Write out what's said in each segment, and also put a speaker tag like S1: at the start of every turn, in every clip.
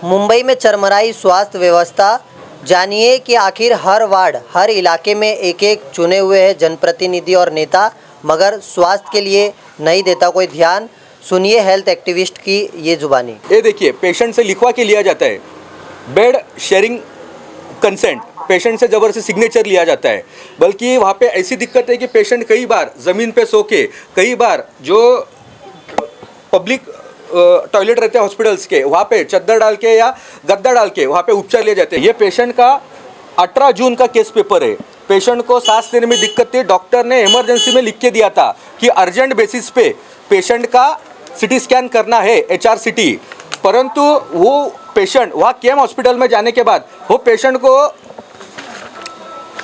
S1: मुंबई में चरमराई स्वास्थ्य व्यवस्था। जानिए कि आखिर हर वार्ड, हर इलाके में एक एक चुने हुए हैं जनप्रतिनिधि और नेता, मगर स्वास्थ्य के लिए नहीं देता कोई ध्यान। सुनिए हेल्थ एक्टिविस्ट की ये जुबानी।
S2: ये देखिए, पेशेंट से लिखवा के लिया जाता है बेड शेयरिंग कंसेंट, पेशेंट से ज़बरदस्ती सिग्नेचर लिया जाता है। बल्कि वहाँ पे ऐसी दिक्कत है कि पेशेंट कई बार ज़मीन पे सो के, कई बार जो पब्लिक टॉयलेट रहते हैं हॉस्पिटल्स के, वहाँ पे चद्दर डाल के या गद्दा डाल के वहाँ पे उपचार लिए जाते हैं। ये पेशेंट का 18 जून का केस पेपर है। पेशेंट को सांस लेने में दिक्कत थी, डॉक्टर ने इमरजेंसी में लिख के दिया था कि अर्जेंट बेसिस पे पेशेंट का सिटी स्कैन करना है, HRCT। परंतु वो पेशेंट वहाँ केम हॉस्पिटल में जाने के बाद वो पेशेंट को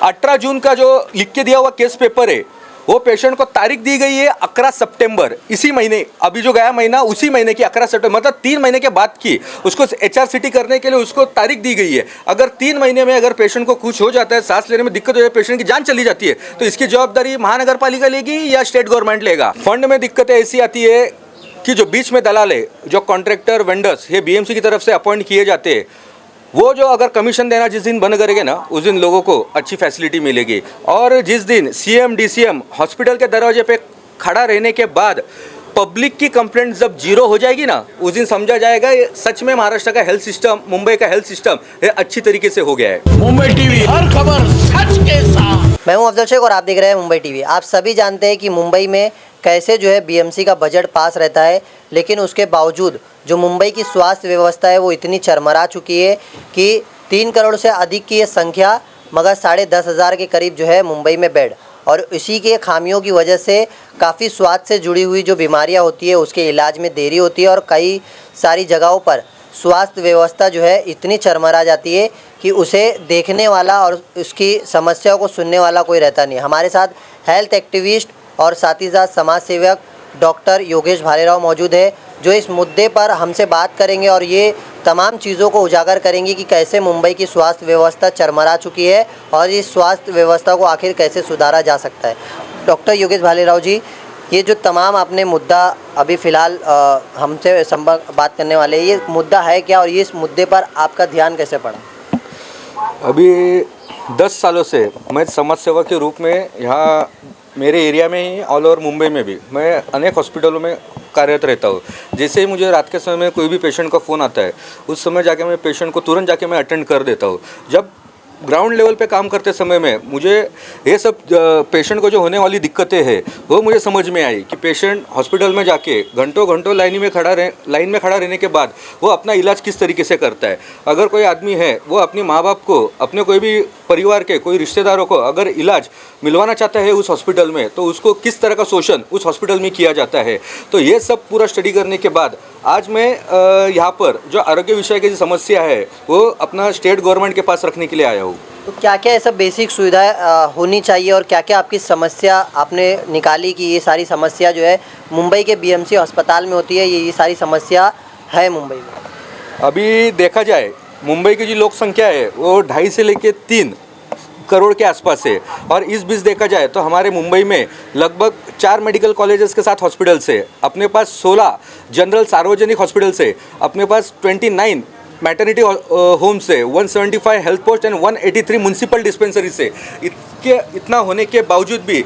S2: 18 जून का जो लिख के दिया हुआ केस पेपर है, वो पेशेंट को तारीख दी गई है 11 सितंबर, इसी महीने, अभी जो गया महीना उसी महीने की 11 सितंबर, मतलब 3 महीने के बाद की उसको HRCT करने के लिए उसको तारीख दी गई है। अगर 3 महीने में अगर पेशेंट को कुछ हो जाता है, सांस लेने में दिक्कत हो जाए, पेशेंट की जान चली जाती है, तो इसकी जवाबदारी महानगर पालिका लेगी या स्टेट गवर्नमेंट लेगा। फंड में दिक्कतें ऐसी आती है कि जो बीच में दलाल है, जो कॉन्ट्रैक्टर वेंडर्स ये BMC की तरफ से अपॉइंट किए जाते हैं, वो जो अगर कमीशन देना जिस दिन बंद करेंगे ना, उस दिन लोगों को अच्छी फैसिलिटी मिलेगी। और जिस दिन CM DCM हॉस्पिटल के दरवाजे पे खड़ा रहने के बाद पब्लिक की कंप्लेंट जब जीरो हो जाएगी ना, उस दिन समझा जाएगा ये सच में महाराष्ट्र का हेल्थ सिस्टम, मुंबई का हेल्थ सिस्टम ये अच्छी तरीके से हो गया है।
S3: मुंबई टीवी, हर खबर सच के साथ।
S1: मैं हूं अफजल शेख और आप देख रहे हैं मुंबई टीवी। आप सभी जानते हैं कि मुंबई में कैसे जो है BMC का बजट पास रहता है, लेकिन उसके बावजूद जो मुंबई की स्वास्थ्य व्यवस्था है वो इतनी चरमरा चुकी है कि 3 करोड़ से अधिक की ये संख्या, मगर 10,500 के करीब जो है मुंबई में बेड, और इसी के खामियों की वजह से काफ़ी स्वास्थ्य से जुड़ी हुई जो बीमारियां होती है उसके इलाज में देरी होती है, और कई सारी जगहों पर स्वास्थ्य व्यवस्था जो है इतनी चरमरा जाती है कि उसे देखने वाला और उसकी समस्याओं को सुनने वाला कोई रहता नहीं। हमारे साथ हेल्थ एक्टिविस्ट और साथ ही साथ समाज सेवक डॉक्टर योगेश भालेराव मौजूद है, जो इस मुद्दे पर हमसे बात करेंगे और ये तमाम चीज़ों को उजागर करेंगे कि कैसे मुंबई की स्वास्थ्य व्यवस्था चरमरा चुकी है और इस स्वास्थ्य व्यवस्था को आखिर कैसे सुधारा जा सकता है। डॉक्टर योगेश भालेराव जी, ये जो तमाम आपने मुद्दा अभी फ़िलहाल हमसे बात करने वाले, ये मुद्दा है क्या और ये इस मुद्दे पर आपका ध्यान कैसे पड़ा?
S2: अभी 10 सालों से मैं समाज सेवक के रूप में यहाँ मेरे एरिया में ही, ऑल ओवर मुंबई में भी मैं अनेक हॉस्पिटलों में कार्यरत रहता हूँ। जैसे ही मुझे रात के समय में कोई भी पेशेंट का फ़ोन आता है, उस समय जाके मैं पेशेंट को तुरंत जाके मैं अटेंड कर देता हूँ। जब ग्राउंड लेवल पे काम करते समय में मुझे ये सब पेशेंट को जो होने वाली दिक्कतें हैं वो मुझे समझ में आई कि पेशेंट हॉस्पिटल में जाके घंटों घंटों लाइन में खड़ा रहने के बाद वो अपना इलाज किस तरीके से करता है। अगर कोई आदमी है वो अपने माँ बाप को, अपने कोई भी परिवार के कोई रिश्तेदारों को अगर इलाज मिलवाना चाहता है उस हॉस्पिटल में, तो उसको किस तरह का शोषण उस हॉस्पिटल में किया जाता है। तो ये सब पूरा स्टडी करने के बाद आज मैं यहाँ पर जो आरोग्य विषय की जो समस्या है वो अपना स्टेट गवर्नमेंट के पास रखने के लिए आया हूँ।
S1: तो क्या क्या ऐसा बेसिक सुविधाएं होनी चाहिए और क्या क्या आपकी समस्या आपने निकाली कि ये सारी समस्या जो है मुंबई के BMC अस्पताल में होती है, ये सारी समस्या है मुंबई में?
S2: अभी देखा जाए मुंबई की जो लोक संख्या है वो 2.5 से लेकर 3 करोड़ के आसपास है, और इस बीच देखा जाए तो हमारे मुंबई में लगभग 4 मेडिकल कॉलेजेस के साथ हॉस्पिटल्स है, अपने पास 16 जनरल सार्वजनिक हॉस्पिटल्स है, अपने पास 29 मैटर्निटी होम्स है, 175 health post and 183 municipal dispensary से। इतना होने के बावजूद भी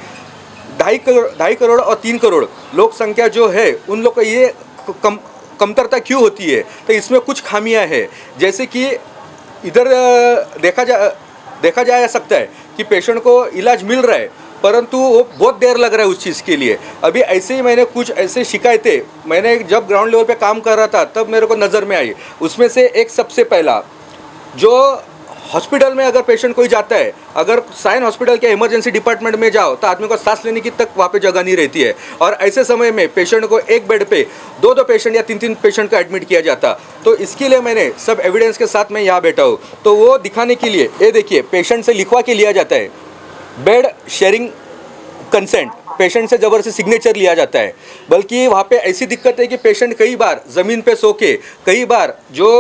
S2: 2.5 करोड़ और 3 करोड़ लोक संख्या जो है उन लोग को ये कमतरता क्यों होती है? तो इसमें कुछ खामियां हैं। जैसे कि इधर देखा जा सकता है कि पेशेंट को इलाज मिल रहा है, परंतु वो बहुत देर लग रहा है उस चीज़ के लिए। अभी ऐसे ही मैंने कुछ ऐसे शिकायतें, मैंने जब ग्राउंड लेवल पे काम कर रहा था तब मेरे को नज़र में आई। उसमें से एक सबसे पहला, जो हॉस्पिटल में अगर पेशेंट कोई जाता है, अगर साइन हॉस्पिटल के इमरजेंसी डिपार्टमेंट में जाओ तो आदमी को सांस लेने की तक वहाँ पे जगह नहीं रहती है, और ऐसे समय में पेशेंट को एक बेड पे 2 पेशेंट या 3 पेशेंट को एडमिट किया जाता। तो इसके लिए मैंने सब एविडेंस के साथ मैं यहाँ बैठा हूँ, तो वो दिखाने के लिए ये देखिए, पेशेंट से लिखवा के लिया जाता है बेड शेयरिंग कंसेंट, पेशेंट से ज़बरदस्ती सिग्नेचर लिया जाता है। बल्कि वहाँ पे ऐसी दिक्कत है कि पेशेंट कई बार ज़मीन पे सो के, कई बार जो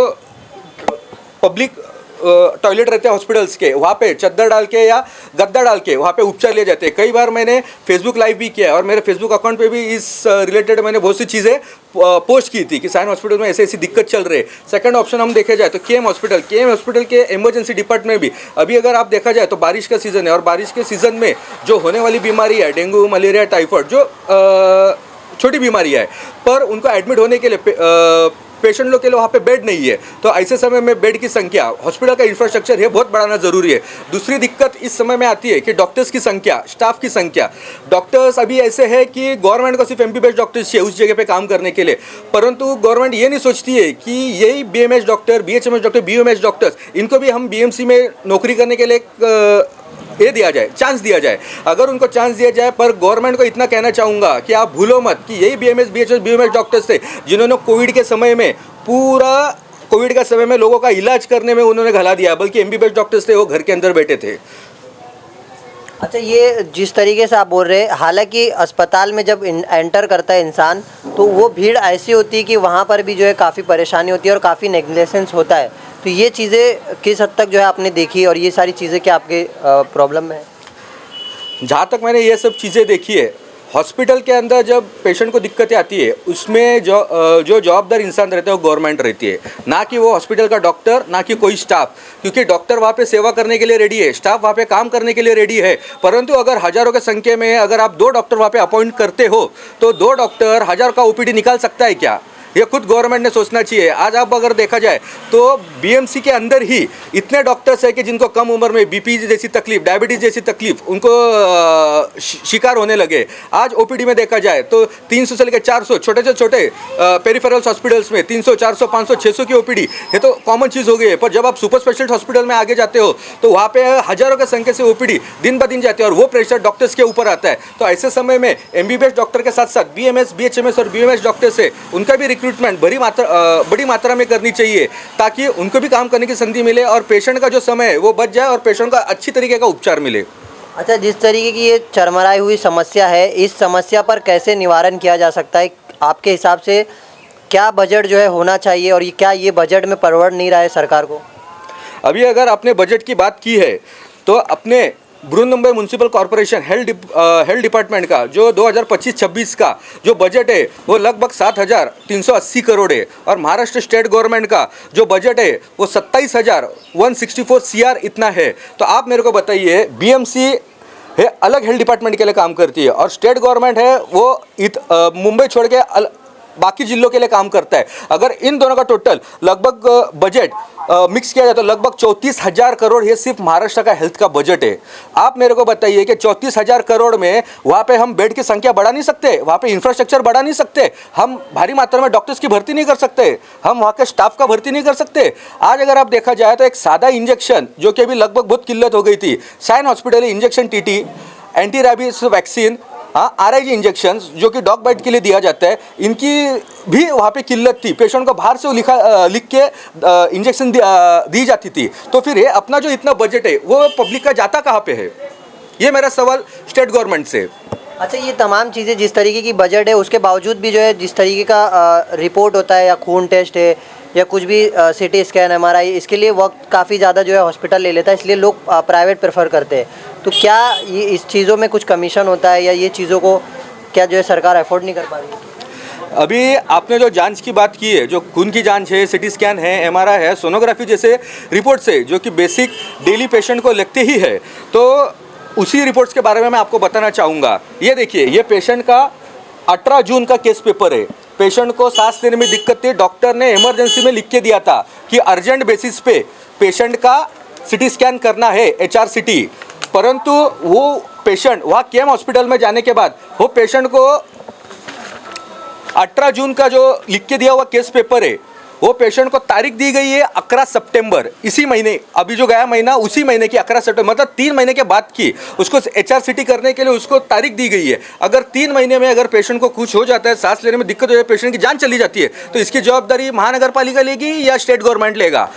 S2: पब्लिक टॉयलेट रहते हैं हॉस्पिटल्स के, वहाँ पे चद्दर डाल के या गद्दा डाल के वहाँ पे उपचार लिए जाते हैं। कई बार मैंने फेसबुक लाइव भी किया और मेरे फेसबुक अकाउंट पे भी इस रिलेटेड मैंने बहुत सी चीज़ें पोस्ट की थी कि साइन हॉस्पिटल में ऐसी ऐसी दिक्कत चल रही है। सेकंड ऑप्शन हम देखे जाए तो केएम हॉस्पिटल के इमरजेंसी डिपार्टमेंट में भी अभी अगर आप देखा जाए तो बारिश का सीज़न है और बारिश के सीज़न में जो होने वाली बीमारी है डेंगू, मलेरिया, टाइफाइड, जो छोटी बीमारी है, पर उनको एडमिट होने के लिए पेशेंट लोग के लिए वहाँ पे बेड नहीं है। तो ऐसे समय में बेड की संख्या, हॉस्पिटल का इंफ्रास्ट्रक्चर है बहुत बढ़ाना ज़रूरी है। दूसरी दिक्कत इस समय में आती है कि डॉक्टर्स की संख्या, स्टाफ की संख्या। डॉक्टर्स अभी ऐसे है कि गवर्नमेंट को सिर्फ MBBS डॉक्टर्स चाहिए उस जगह पे काम करने के लिए, परंतु गवर्नमेंट ये नहीं सोचती है कि यही BMS doctor, BHMS doctor, BUMS doctors, इनको भी हम BMC में नौकरी करने के लिए ये दिया जाए, चांस दिया जाए। अगर उनको चांस दिया जाए, पर गवर्नमेंट को इतना कहना चाहूँगा कि आप भूलो मत कि यही BMS, BHS, BUMS डॉक्टर्स थे जिन्होंने कोविड के समय में कोविड का समय में लोगों का इलाज करने में उन्होंने घला दिया, बल्कि MBBS डॉक्टर्स थे वो घर के अंदर बैठे थे।
S1: अच्छा, ये जिस तरीके से आप बोल रहे हैं, हालांकि अस्पताल में जब एंटर करता है इंसान तो वो भीड़ ऐसी होती है कि वहाँ पर भी जो है काफ़ी परेशानी होती है और काफ़ी नेग्लिजेंस होता है। तो ये चीज़ें किस हद तक जो है आपने देखी और ये सारी चीज़ें क्या आपके प्रॉब्लम में है?
S2: जहाँ तक मैंने ये सब चीज़ें देखी है, हॉस्पिटल के अंदर जब पेशेंट को दिक्कतें आती है उसमें जो जवाबदार इंसान रहता है वो गवर्नमेंट रहती है, ना कि वो हॉस्पिटल का डॉक्टर, ना कि कोई स्टाफ। क्योंकि डॉक्टर वहाँ पे सेवा करने के लिए रेडी है, स्टाफ वहाँ पे काम करने के लिए रेडी है, परंतु अगर हज़ारों के संख्या में अगर आप 2 डॉक्टर वहाँ पे अपॉइंट करते हो तो 2 डॉक्टर 1000 का OPD निकाल सकता है क्या? ये खुद गवर्नमेंट ने सोचना चाहिए। आज आप अगर देखा जाए तो BMC के अंदर ही इतने डॉक्टर्स हैं कि जिनको कम उम्र में BP जैसी तकलीफ, डायबिटीज़ जैसी तकलीफ उनको शिकार होने लगे। आज OPD में देखा जाए तो 300 से लेकर 400 छोटे से छोटे पेरिफेरल हॉस्पिटल्स में 300, 400, 500, 600 की OPD ये तो कॉमन चीज़ हो गई है। पर जब आप सुपर स्पेशलिस्ट हॉस्पिटल में आगे जाते हो तो वहाँ पे हज़ारों की संख्या से OPD दिन ब दिन जाती है और वो प्रेशर डॉक्टर्स के ऊपर आता है। तो ऐसे समय में MBBS डॉक्टर के साथ साथ BMS, BHMS और BUMS डॉक्टर्स है, उनका भी रिक्रूटमेंट बड़ी मात्रा में करनी चाहिए ताकि उनको भी काम करने की संधि मिले और पेशेंट का जो समय है वो बच जाए और पेशेंट का अच्छी तरीके का उपचार मिले।
S1: अच्छा, जिस तरीके की ये चरमराई हुई समस्या है, इस समस्या पर कैसे निवारण किया जा सकता है? आपके हिसाब से क्या बजट जो है होना चाहिए और क्या ये बजट में परवड़ नहीं रहा है सरकार को?
S2: अभी अगर आपने बजट की बात की है तो अपने Brihanmumbai municipal corporation health department का जो 2025-26 का जो बजट है वो लगभग 7,380 करोड़ है और महाराष्ट्र स्टेट गवर्नमेंट का जो बजट है वो 27,164 CR इतना है। तो आप मेरे को बताइए, BMC है अलग हेल्थ डिपार्टमेंट के लिए काम करती है और स्टेट गवर्नमेंट है वो मुंबई छोड़ के बाकी जिलों के लिए काम करता है। अगर इन दोनों का टोटल लगभग बजट मिक्स किया जाए तो लगभग 34,000 करोड़ ये सिर्फ महाराष्ट्र का हेल्थ का बजट है। आप मेरे को बताइए कि 34,000 करोड़ में वहाँ पे हम बेड की संख्या बढ़ा नहीं सकते, वहाँ पे इंफ्रास्ट्रक्चर बढ़ा नहीं सकते, हम भारी मात्रा में डॉक्टर्स की भर्ती नहीं कर सकते, हम वहाँ के स्टाफ का भर्ती नहीं कर सकते। आज अगर आप देखा जाए तो एक सादा इंजेक्शन जो कि अभी लगभग बहुत किल्लत हो गई थी, साइन hospital injection TT, anti rabies vaccine, RIG injection जो कि डॉग बाइट के लिए दिया जाता है, इनकी भी वहाँ पे किल्लत थी। पेशेंट को बाहर से लिख के इंजेक्शन दी जाती थी। तो फिर ये अपना जो इतना बजट है वो पब्लिक का जाता कहाँ पे है? ये मेरा सवाल स्टेट गवर्नमेंट से।
S1: अच्छा, ये तमाम चीज़ें जिस तरीके की बजट है उसके बावजूद भी जो है जिस तरीके का रिपोर्ट होता है या खून टेस्ट है या कुछ भी CT स्कैन, MRI, इसके लिए वक्त काफ़ी ज़्यादा जो है हॉस्पिटल ले लेता है, इसलिए लोग प्राइवेट प्रेफर करते हैं। तो क्या ये इस चीज़ों में कुछ कमीशन होता है या ये चीज़ों को क्या जो है सरकार अफोर्ड नहीं कर पा रही है?
S2: अभी आपने जो जांच की बात की है, जो खून की जांच है, CT स्कैन है, MRI है, सोनोग्राफी जैसे रिपोर्ट्स है जो कि बेसिक डेली पेशेंट को लगते ही है, तो उसी रिपोर्ट्स के बारे में मैं आपको बताना चाहूँगा। ये देखिए, ये पेशेंट का 18 जून का केस पेपर है। पेशेंट को सांस लेने में दिक्कत थी, डॉक्टर ने इमरजेंसी में लिख के दिया था कि अर्जेंट बेसिस पे पेशेंट का CT स्कैन करना है, HRCT, परंतु वो पेशेंट वहाँ केएम हॉस्पिटल में जाने के बाद वो पेशेंट को 18 जून का जो लिख के दिया हुआ केस पेपर है वो पेशेंट को तारीख दी गई है 11 सितंबर, इसी महीने, अभी जो गया महीना उसी महीने की 11 सितंबर, मतलब 3 महीने के बाद की उसको HRCT करने के लिए उसको तारीख दी गई है। अगर 3 महीने में अगर पेशेंट को कुछ हो जाता है, सांस लेने में दिक्कत हो जाए, पेशेंट की जान चली जाती है, तो इसकी जवाबदारी महानगर पालिका लेगी या स्टेट गवर्नमेंट लेगा?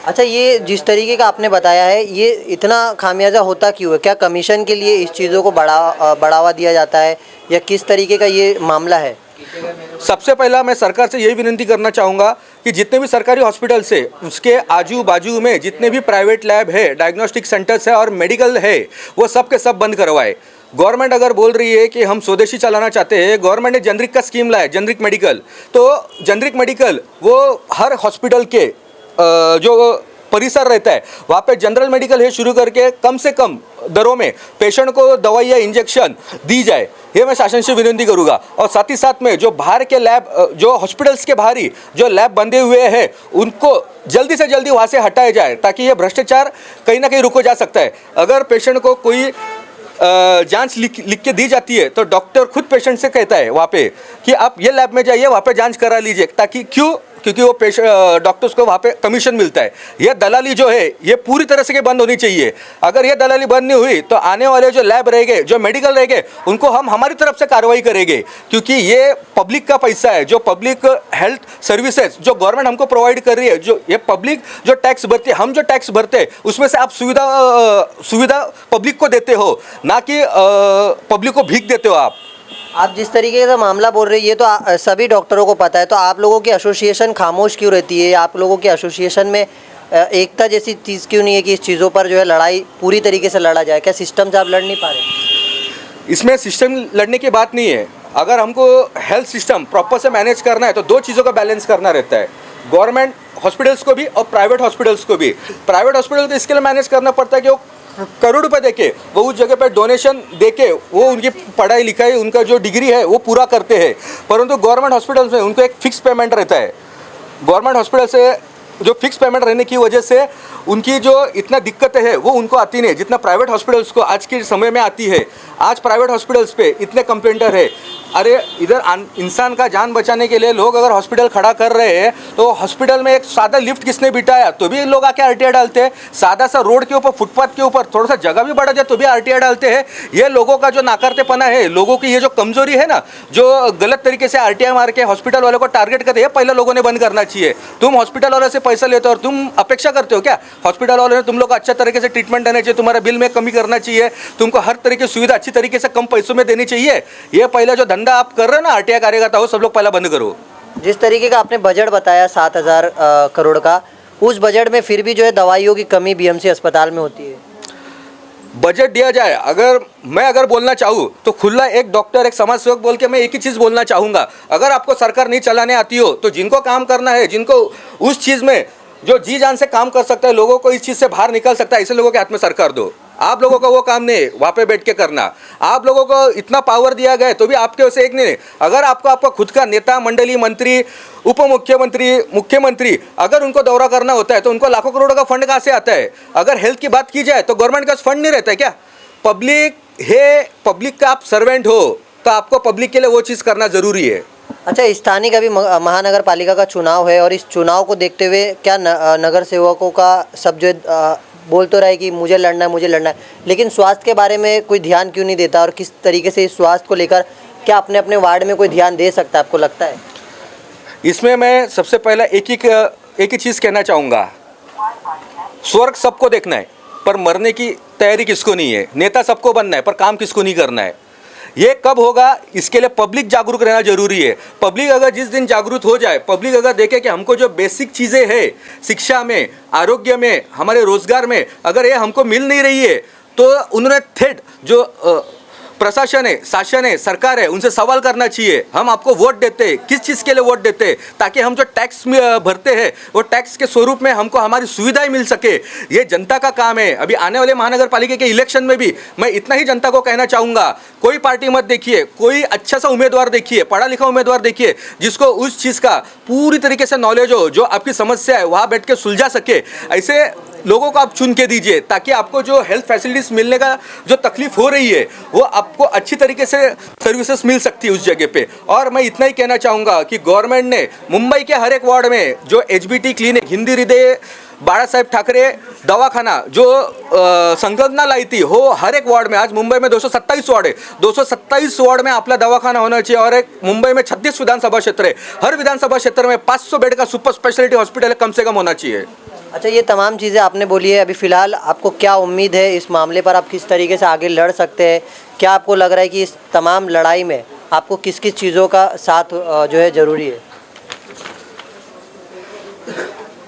S1: अच्छा, ये जिस तरीके का आपने बताया है ये इतना खामियाजा होता क्यों है? क्या कमीशन के लिए इस चीज़ों को बढ़ावा दिया जाता है या किस तरीके का ये मामला है?
S2: सबसे पहला मैं सरकार से यही विनती करना चाहूँगा कि जितने भी सरकारी हॉस्पिटल्स है उसके आजू बाजू में जितने भी प्राइवेट लैब है, डायग्नोस्टिक सेंटर्स है और मेडिकल है, वो सब के सब बंद करवाए। गवर्नमेंट अगर बोल रही है कि हम स्वदेशी चलाना चाहते हैं, गवर्नमेंट ने जेनरिक का स्कीम लाया, जेनरिक मेडिकल, तो जेनरिक मेडिकल वो हर हॉस्पिटल के जो परिसर रहता है वहाँ पे जनरल मेडिकल है शुरू करके कम से कम दरों में पेशेंट को दवाई या इंजेक्शन दी जाए, ये मैं शासन से विनती करूँगा। और साथ ही साथ में जो बाहर के लैब, जो हॉस्पिटल्स के बाहर ही जो लैब बंधे हुए हैं उनको जल्दी से जल्दी वहाँ से हटाया जाए, ताकि ये भ्रष्टाचार कहीं ना कहीं रुको जा सकता है। अगर पेशेंट को कोई जांच लिख के दी जाती है तो डॉक्टर खुद पेशेंट से कहता है वहाँ पे कि आप ये लैब में जाइए, वहाँ पे जांच करा लीजिए, ताकि क्योंकि वो डॉक्टर्स को वहाँ पे कमीशन मिलता है। ये दलाली जो है ये पूरी तरह से बंद होनी चाहिए। अगर ये दलाली बंद नहीं हुई तो आने वाले जो लैब रहेंगे, जो मेडिकल रहेंगे, उनको हम हमारी तरफ से कार्रवाई करेंगे, क्योंकि ये पब्लिक का पैसा है। जो पब्लिक हेल्थ सर्विसेज जो गवर्नमेंट हमको प्रोवाइड कर रही है, जो ये पब्लिक जो टैक्स भरती है, हम जो टैक्स भरते हैं उसमें से आप सुविधा पब्लिक को देते हो, ना कि पब्लिक को भीख देते हो।
S1: आप जिस तरीके का मामला बोल रहे हैं ये तो सभी डॉक्टरों को पता है, तो आप लोगों की एसोसिएशन खामोश क्यों रहती है? आप लोगों की एसोसिएशन में एकता जैसी चीज़ क्यों नहीं है कि इस चीज़ों पर जो है लड़ाई पूरी तरीके से लड़ा जाए? क्या सिस्टम से आप लड़ नहीं पा रहे?
S2: इसमें सिस्टम लड़ने की बात नहीं है। अगर हमको हेल्थ सिस्टम प्रॉपर से मैनेज करना है तो दो चीज़ों का बैलेंस करना रहता है, गवर्नमेंट हॉस्पिटल्स को भी और प्राइवेट हॉस्पिटल्स को भी। प्राइवेट हॉस्पिटल को इसके लिए मैनेज करना पड़ता है कि वो करोड़ रुपए देके वो उस जगह पर डोनेशन देके वो उनकी पढ़ाई लिखाई, उनका जो डिग्री है वो पूरा करते हैं, परंतु गवर्नमेंट हॉस्पिटल्स में उनको एक फिक्स पेमेंट रहता है। गवर्नमेंट हॉस्पिटल से जो फिक्स पेमेंट रहने की वजह से उनकी जो इतना दिक्कतें है वो उनको आती नहीं, जितना प्राइवेट हॉस्पिटल्स को आज के समय में आती है। आज प्राइवेट हॉस्पिटल्स पे इतने कंप्लेंटर है, अरे इधर इंसान का जान बचाने के लिए लोग अगर हॉस्पिटल खड़ा कर रहे हैं तो हॉस्पिटल में एक सादा लिफ्ट किसने बिठाया तो भी लोग आके आरटीआई डालते हैं। सादा सा रोड के ऊपर, फुटपाथ के ऊपर थोड़ा सा जगह भी बढ़ा जाए तो भी आरटीआई डालते हैं। ये लोगों का जो नाकारतेपना है, लोगों की ये जो कमजोरी है ना, जो गलत तरीके से आरटीआई मार के हॉस्पिटल वालों को टारगेट करते हैं, पहले लोगों ने बंद करना चाहिए। तुम हॉस्पिटल वालों से पैसा लेते हो और तुम अपेक्षा करते हो क्या हॉस्पिटल वालों ने तुम लोग को अच्छा तरीके से ट्रीटमेंट देना चाहिए, तुम्हारा बिल में कमी करना चाहिए, तुमको हर तरीके की सुविधा अच्छी तरीके से कम पैसों में देनी चाहिए। ये पहले जो धंधा आप कर रहे हो ना आरटीआई कार्यकर्ता हो, सब लोग पहला बंद करो।
S1: जिस तरीके का आपने बजट बताया 7,000 करोड़ का, उस बजट में फिर भी जो है दवाइयों की कमी बीएमसी अस्पताल में होती है।
S2: बजट दिया जाए, अगर बोलना चाहूँ तो खुला एक डॉक्टर, एक समाज सेवक बोल के मैं एक ही चीज़ बोलना चाहूँगा, अगर आपको सरकार नहीं चलाने आती हो तो जिनको काम करना है, जिनको उस चीज़ में जो जी जान से काम कर सकता है, लोगों को इस चीज़ से बाहर निकल सकता है, ऐसे लोगों के हाथ में सरकार दो। आप लोगों को वो काम नहीं वहाँ पे बैठ के करना। आप लोगों को इतना पावर दिया गया तो भी आपके वैसे एक नहीं। अगर आपका खुद का नेता मंडली, मंत्री, उप मुख्यमंत्री, मुख्यमंत्री, अगर उनको दौरा करना होता है तो उनको लाखों करोड़ों का फंड कहाँ से आता है? अगर हेल्थ की बात की जाए तो गवर्नमेंट का फंड नहीं रहता है क्या? पब्लिक है, पब्लिक का आप सर्वेंट हो तो आपको पब्लिक के लिए वो चीज़ करना ज़रूरी है।
S1: अच्छा, स्थानीय अभी महानगर पालिका का चुनाव है और इस चुनाव को देखते हुए क्या नगर सेवकों का सब जो बोल तो रहा है कि मुझे लड़ना है, लेकिन स्वास्थ्य के बारे में कोई ध्यान क्यों नहीं देता? और किस तरीके से इस स्वास्थ्य को लेकर क्या अपने अपने वार्ड में कोई ध्यान दे सकता है, आपको लगता है?
S2: इसमें मैं सबसे पहला एक ही चीज़ कहना चाहूँगा, स्वर्ग सबको देखना है पर मरने की तैयारी किसको नहीं है। नेता सबको बनना है पर काम किसको नहीं करना है। ये कब होगा, इसके लिए पब्लिक जागरूक रहना जरूरी है। पब्लिक अगर जिस दिन जागरूक हो जाए, पब्लिक अगर देखे कि हमको जो बेसिक चीज़ें हैं शिक्षा में, आरोग्य में, हमारे रोजगार में, अगर ये हमको मिल नहीं रही है तो उन्होंने ठेठ जो प्रशासन है, शासन है, सरकार है, उनसे सवाल करना चाहिए। हम आपको वोट देते हैं, किस चीज़ के लिए वोट देते हैं? ताकि हम जो टैक्स भरते हैं वो टैक्स के स्वरूप में हमको हमारी सुविधाएं मिल सके। ये जनता का काम है। अभी आने वाले महानगर पालिका के इलेक्शन में भी मैं इतना ही जनता को कहना चाहूँगा, कोई पार्टी मत देखिए, कोई अच्छा सा उम्मीदवार देखिए, पढ़ा लिखा उम्मीदवार देखिए, जिसको उस चीज़ का पूरी तरीके से नॉलेज हो, जो आपकी समस्या है वहाँ बैठ के सुलझा सके। ऐसे लोगों को आप चुन के दीजिए ताकि आपको जो हेल्थ फैसिलिटीज़ मिलने का जो तकलीफ हो रही है वो आपको अच्छी तरीके से सर्विसेज मिल सकती है उस जगह पे। और मैं इतना ही कहना चाहूँगा कि गवर्नमेंट ने मुंबई के हर एक वार्ड में जो HBT क्लिनिक, हिंदी हृदय बाला साहेब ठाकरे दवाखाना जो संकल्पना लाई थी, हो हर एक वार्ड में, आज मुंबई में 227 वार्ड है, 227 वार्ड में आपला दवाखाना होना चाहिए। और एक मुंबई में 36 विधानसभा क्षेत्र है, हर विधानसभा क्षेत्र में 500 बेड का सुपर स्पेशलिटी हॉस्पिटल कम से कम होना चाहिए।
S1: अच्छा, ये तमाम चीज़ें आपने बोली है, अभी फ़िलहाल आपको क्या उम्मीद है इस मामले पर? आप किस तरीके से आगे लड़ सकते हैं? क्या आपको लग रहा है कि इस तमाम लड़ाई में आपको किस किस चीज़ों का साथ जो है ज़रूरी है?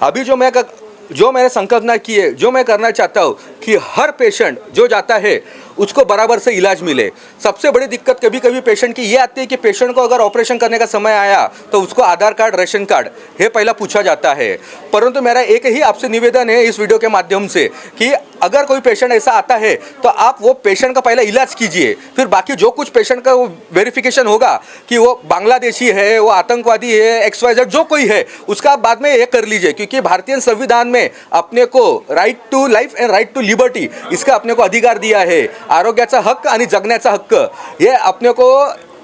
S2: अभी जो मैंने संकल्पना की है, जो मैं करना चाहता हूँ कि हर पेशेंट जो जाता है उसको बराबर से इलाज मिले। सबसे बड़ी दिक्कत कभी कभी पेशेंट की ये आती है कि पेशेंट को अगर ऑपरेशन करने का समय आया तो उसको आधार कार्ड, रेशन कार्ड ये पहला पूछा जाता है। परंतु मेरा एक ही आपसे निवेदन है इस वीडियो के माध्यम से कि अगर कोई पेशेंट ऐसा आता है तो आप वो पेशेंट का पहला इलाज कीजिए, फिर बाकी जो कुछ पेशेंट का वो वेरिफिकेशन होगा कि वो बांग्लादेशी है, वो आतंकवादी है, XYZ जो कोई है, उसका आप बाद में ये कर लीजिए। क्योंकि भारतीय संविधान में अपने को right to life and right to liberty इसका अपने को अधिकार दिया है। आरोग्याचा हक्क आणि जगण्याचा हक्क ये अपने को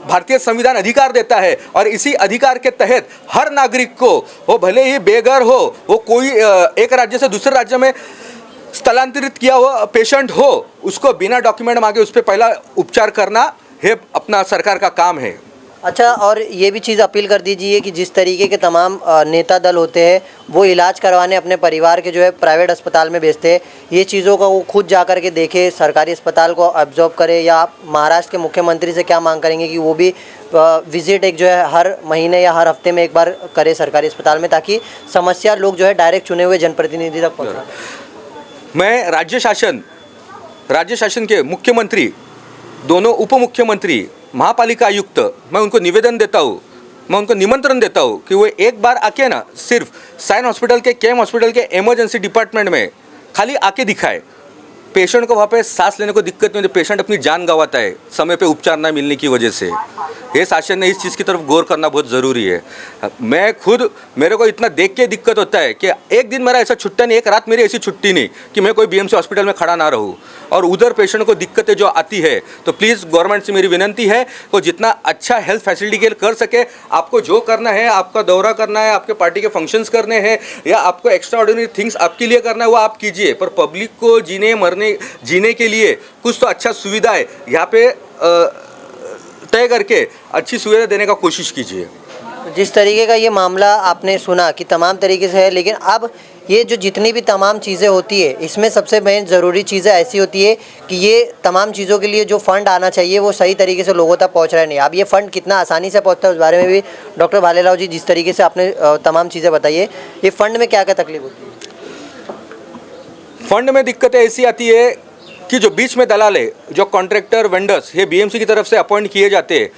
S2: भारतीय संविधान अधिकार देता है और इसी अधिकार के तहत हर नागरिक को, वो भले ही बेघर हो, वो कोई एक राज्य से दूसरे राज्य में स्थलांतरित किया हुआ पेशेंट हो, उसको बिना डॉक्यूमेंट मांगे उस पर पहला उपचार करना ये अपना सरकार का काम है।
S1: अच्छा, और ये भी चीज़ अपील कर दीजिए कि जिस तरीके के तमाम नेता दल होते हैं वो इलाज करवाने अपने परिवार के जो है प्राइवेट अस्पताल में भेजते हैं, ये चीज़ों का वो खुद जा कर के देखे, सरकारी अस्पताल को ऑब्जर्व करे। या आप महाराष्ट्र के मुख्यमंत्री से क्या मांग करेंगे कि वो भी विजिट एक जो है हर महीने या हर हफ्ते में एक बार करे सरकारी अस्पताल में, ताकि समस्या लोग जो है डायरेक्ट चुने हुए जनप्रतिनिधि तक पहुँचा।
S2: मैं राज्य शासन के मुख्यमंत्री, दोनों उप मुख्यमंत्री, महापालिका आयुक्त, मैं उनको निवेदन देता हूँ, मैं उनको निमंत्रण देता हूँ कि वो एक बार आके ना सिर्फ साइन हॉस्पिटल के, केम हॉस्पिटल के इमरजेंसी डिपार्टमेंट में खाली आके दिखाए। पेशेंट को वहाँ पे सांस लेने को दिक्कत नहीं होती, पेशेंट अपनी जान गंवाता है समय पे उपचार ना मिलने की वजह से। ये शासन ने इस चीज़ की तरफ गौर करना बहुत ज़रूरी है। मैं खुद, मेरे को इतना देख के दिक्कत होता है कि एक दिन मेरा ऐसा छुट्टा नहीं, एक रात मेरी ऐसी छुट्टी नहीं कि मैं कोई BMC हॉस्पिटल में खड़ा ना रहूँ। और उधर पेशेंट को दिक्कतें जो आती है तो प्लीज़ गवर्नमेंट से मेरी विनंती है वो जितना अच्छा हेल्थ फैसिलिटी के लिए कर सके। आपको जो करना है, आपका दौरा करना है, आपके पार्टी के फंक्शंस करने हैं या आपको एक्स्ट्रा ऑर्डिनरी थिंग्स आपके लिए करना है, वो आप कीजिए। पर पब्लिक को जीने के लिए कुछ तो अच्छा सुविधा है यहाँ पे तय करके अच्छी सुविधा देने का कोशिश कीजिए।
S1: जिस तरीके का ये मामला आपने सुना कि तमाम तरीके से है, लेकिन अब ये जो जितनी भी तमाम चीज़ें होती है इसमें सबसे मेन ज़रूरी चीज़ें ऐसी होती है कि ये तमाम चीज़ों के लिए जो फ़ंड आना चाहिए वो सही तरीके से लोगों तक पहुंच रहा नहीं। अब ये फ़ंड कितना आसानी से पहुंचता है उस बारे में भी डॉक्टर भालेराव जी जिस तरीके से आपने तमाम चीज़ें बताइए, ये फ़ंड में क्या क्या तकलीफ होती है?
S2: फंड में दिक्कतें ऐसी आती है कि जो बीच में दलाल है, जो कॉन्ट्रैक्टर, वेंडर्स ये BMC की तरफ से अपॉइंट किए जाते हैं,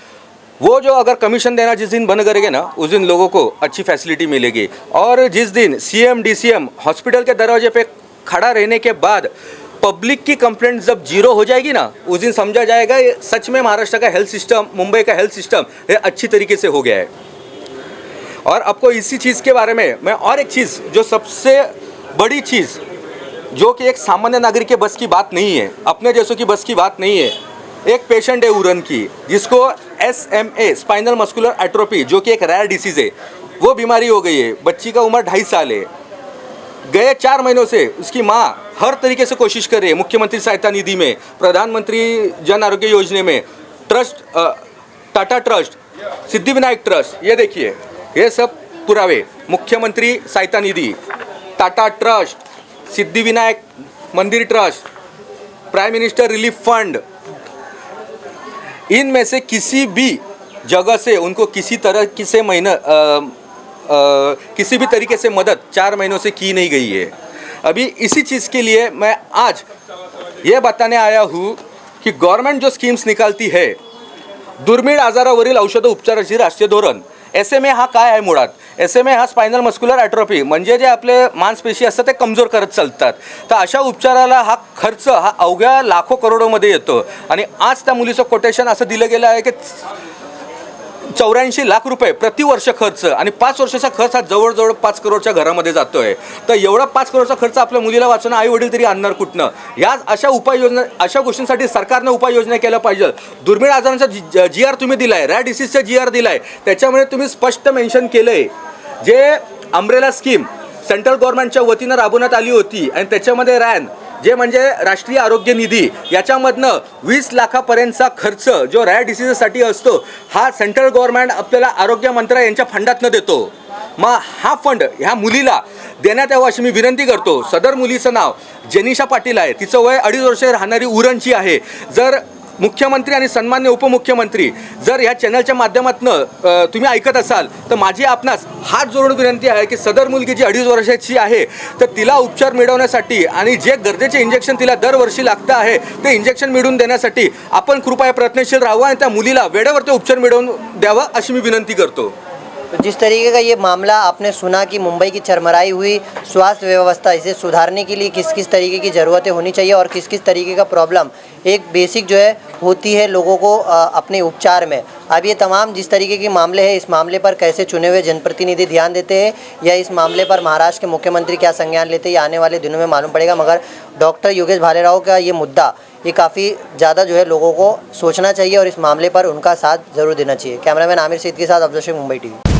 S2: वो जो अगर कमीशन देना जिस दिन बंद करेंगे ना उस दिन लोगों को अच्छी फैसिलिटी मिलेगी। और जिस दिन CM DCM हॉस्पिटल के दरवाजे पे खड़ा रहने के बाद पब्लिक की कंप्लेंट जब जीरो हो जाएगी ना, उस दिन समझा जाएगा ये सच में महाराष्ट्र का हेल्थ सिस्टम, मुंबई का हेल्थ सिस्टम ये अच्छी तरीके से हो गया है। और आपको इसी चीज़ के बारे में मैं और एक चीज़, जो सबसे बड़ी चीज़ जो कि एक सामान्य नागरिक के बस की बात नहीं है, अपने जैसों की बस की बात नहीं है। एक पेशेंट है उरन की जिसको SMA स्पाइनल मस्कुलर एट्रोफी जो कि एक रेयर डिसीज़ है, वो बीमारी हो गई है। बच्ची का उम्र 2.5 साल है। गए 4 महीनों से उसकी माँ हर तरीके से कोशिश कर रही है, मुख्यमंत्री सहायता निधि में, प्रधानमंत्री जन आरोग्य योजना में, trust, Tata trust, Siddhivinayak trust, ये देखिए ये सब पुरावे, मुख्यमंत्री सहायता निधि, टाटा ट्रस्ट, सिद्धिविनायक मंदिर trust, prime minister relief fund, इनमें से किसी भी जगह से उनको किसी तरह से किसी भी तरीके से मदद 4 महीनों से की नहीं गई है। अभी इसी चीज़ के लिए मैं आज ये बताने आया हूँ कि गवर्नमेंट जो स्कीम्स निकालती है, दुर्मिळ आजारावरील औषध उपचाराची राष्ट्रीय धोरण, SMA हा काय आहे मुळात? SMA हा स्पायनल मस्क्युलर ॲट्रोफी म्हणजे जे आपले मांसपेशी असतात ते कमजोर करत चालतात, तर अशा उपचाराला हा खर्च हा अवघ्या लाखो करोडोमध्ये येतो। आणि आज त्या मुलीचं कोटेशन असं दिलं गेलं आहे की 84 लाख रुपये प्रतिवर्ष खर्च, आणि 5 वर्षाचा खर्च हा जवळजवळ 5 करोडच्या घरामध्ये जातोय। तर एवढा 5 करोडचा खर्च आपल्या मुलीला वाचवणं आई वडील तरी आणणार कुठनं? या अशा उपाययोजना, अशा गोष्टींसाठी सरकारने उपाययोजना केल्या पाहिजे। दुर्मिळ आजारांचा GR तुम्ही दिलाय, रॅर डिसीजचा GR दिलाय, त्याच्यामध्ये तुम्ही स्पष्ट मेन्शन केलंय जे अम्ब्रेला स्कीम सेंट्रल गव्हर्नमेंटच्या वतीनं राबवण्यात आली होती, आणि त्याच्यामध्ये रॅन जे म्हणजे राष्ट्रीय आरोग्य निधी, याच्यामधनं 20 लाखापर्यंतचा खर्च जो रॅर डिसीजसाठी असतो हा सेंट्रल गव्हर्नमेंट आपल्याला आरोग्य मंत्रालय यांच्या फंडातनं देतो। मग हा फंड ह्या मुलीला देण्यात यावा अशी मी विनंती करतो। सदर मुलीचं नाव जेनिशा पाटील आहे, तिचं वय 2.5 वर्षे राहणारी उरणची आहे। जर मुख्यमंत्री आणि सन्मान्य उपमुख्यमंत्री जर ह्या चॅनलच्या माध्यमातून तुम्ही ऐकत असाल तर माझी आपणास हात जोडून विनंती आहे की सदर मुलगी जी 2.5 वर्षाची आहे तर तिला उपचार मिळवण्यासाठी आणि जे गरजेचे इंजेक्शन तिला दरवर्षी लागतं आहे ते इंजेक्शन मिळवून देण्यासाठी आपण कृपया प्रयत्नशील राहावं आणि त्या मुलीला वेळेवर ते उपचार मिळवून द्यावा अशी मी विनंती करतो.
S1: तो जिस तरीके का ये मामला आपने सुना कि मुंबई की चरमराई हुई स्वास्थ्य व्यवस्था, इसे सुधारने के लिए किस किस तरीके की ज़रूरतें होनी चाहिए और किस किस तरीके का प्रॉब्लम एक बेसिक जो है होती है लोगों को अपने उपचार में. अब ये तमाम जिस तरीके के मामले हैं, इस मामले पर कैसे चुने हुए जनप्रतिनिधि ध्यान देते हैं या इस मामले पर महाराष्ट्र के मुख्यमंत्री क्या संज्ञान लेते हैं, ये आने वाले दिनों में मालूम पड़ेगा. मगर डॉक्टर योगेश भालेराव का ये मुद्दा ये काफ़ी ज़्यादा जो है लोगों को सोचना चाहिए और इस मामले पर उनका साथ ज़रूर देना चाहिए. कैमरामैन आमिर सईद के साथ अफजल शेख, मुंबई टीवी.